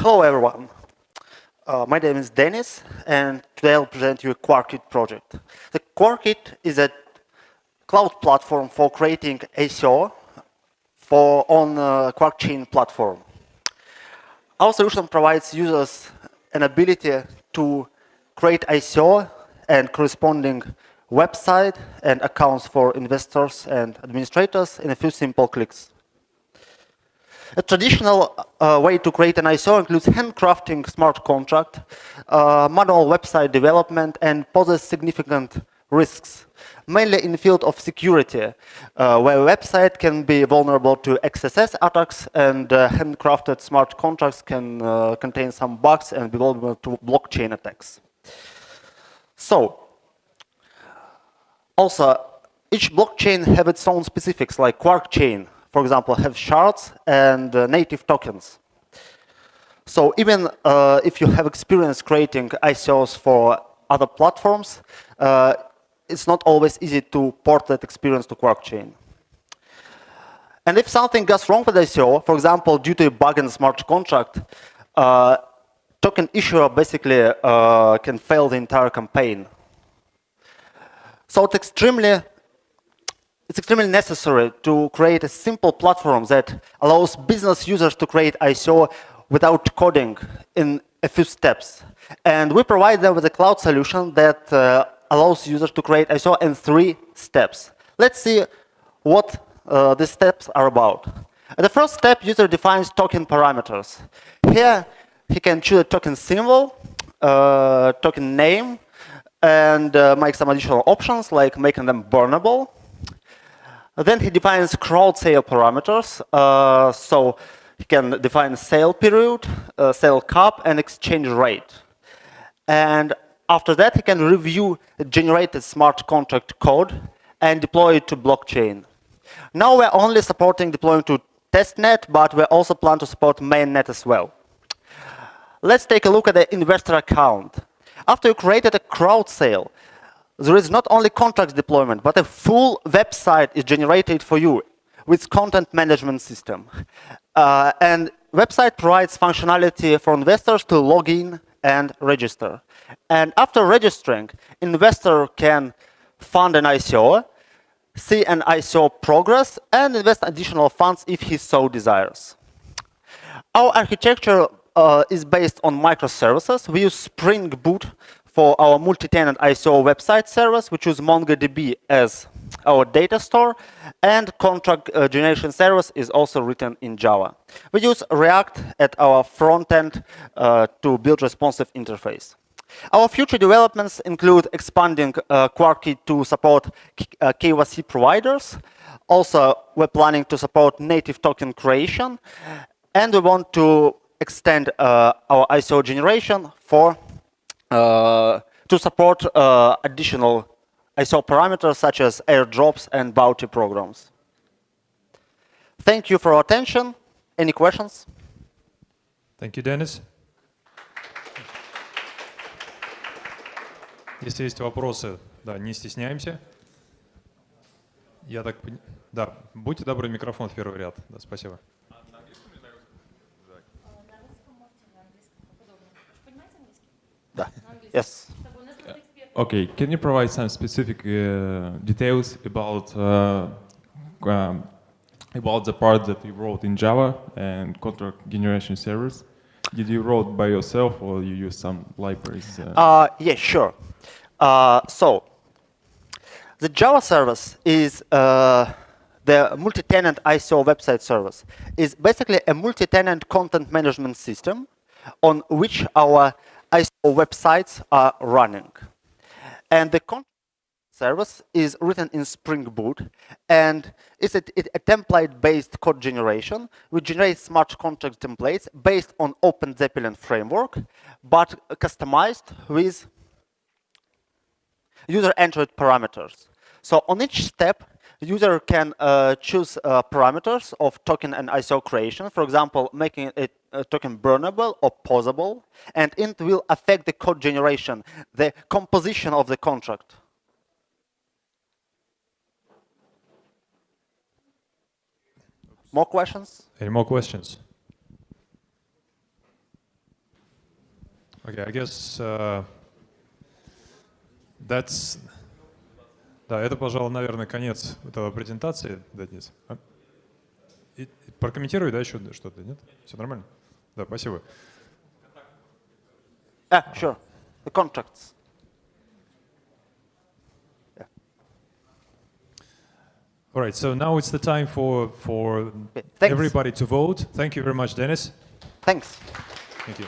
Hello everyone. My name is Dennis, and today I'll present you a Quarkit project. The Quarkit is a cloud platform for creating ICO on QuarkChain platform. Our solution provides users an ability to create ICO and corresponding website and accounts for investors and administrators in a few simple clicks. A traditional way to create an ICO includes handcrafting smart contract, manual website development, and poses significant risks, mainly in the field of security, where a website can be vulnerable to XSS attacks, and handcrafted smart contracts can contain some bugs and be vulnerable to blockchain attacks. So, also, each blockchain have its own specifics, like QuarkChain, for example, have shards and native tokens. So even if you have experience creating ICOs for other platforms, it's not always easy to port that experience to QuarkChain. And if something goes wrong with ICO, for example, due to a bug in the smart contract, token issuer basically can fail the entire campaign. So it's extremely necessary to create a simple platform that allows business users to create ICO without coding in a few steps. And we provide them with a cloud solution that allows users to create ICO in 3 steps. Let's see what the steps are about. At the first step, user defines token parameters. Here, he can choose a token symbol, token name, and make some additional options like making them burnable. Then he defines crowd sale parameters, so he can define sale period, sale cap, and exchange rate. And after that, he can review the generated smart contract code and deploy it to blockchain. Now we're only supporting deploying to testnet, but we also plan to support mainnet as well. Let's take a look at the investor account. After you created a crowd sale, there is not only contracts deployment, but a full website is generated for you with content management system. And website provides functionality for investors to log in and register. And after registering, investor can fund an ICO, see an ICO progress, and invest additional funds if he so desires. Our architecture is based on microservices. We use Spring Boot for our multi-tenant ICO website service. We choose MongoDB as our data store, and contract generation service is also written in Java. We use React at our front end to build responsive interface. Our future developments include expanding Quarkit to support KYC providers. Also, we're planning to support native token creation, and we want to extend our ICO generation to support additional ICO parameters such as airdrops and bounty programs. Thank you for your attention. Any questions? Thank you, Dennis. Если есть вопросы, да, не стесняемся. Я так понимаю. Да, будьте добры, микрофон в первый ряд. Да, спасибо. Yes. Okay, can you provide some specific details about the part that you wrote in Java and contract generation service? Did you wrote by yourself or you use some libraries? Yeah, sure. So the Java service is the multi-tenant ICO website service. Is basically a multi-tenant content management system on which our ICO websites are running. And the content service is written in Spring Boot, and it's a template-based code generation, which generates smart contract templates based on Open Zeppelin framework, but customized with user-entered parameters. So on each step, the user can choose parameters of token and ICO creation, for example, making a token burnable or pausable, and it will affect the code generation, the composition of the contract. More questions? Any more questions? Okay, I guess that's... Да, это, пожалуй, наверное, конец этого презентации, да, Денис? Прокомментируй, да, еще что-то, нет? Все нормально? Да, спасибо. Sure. The contracts. Yeah. All right, so now it's the time for Thanks. everybody to vote. Thank you very much, Dennis. Thanks. Thank you.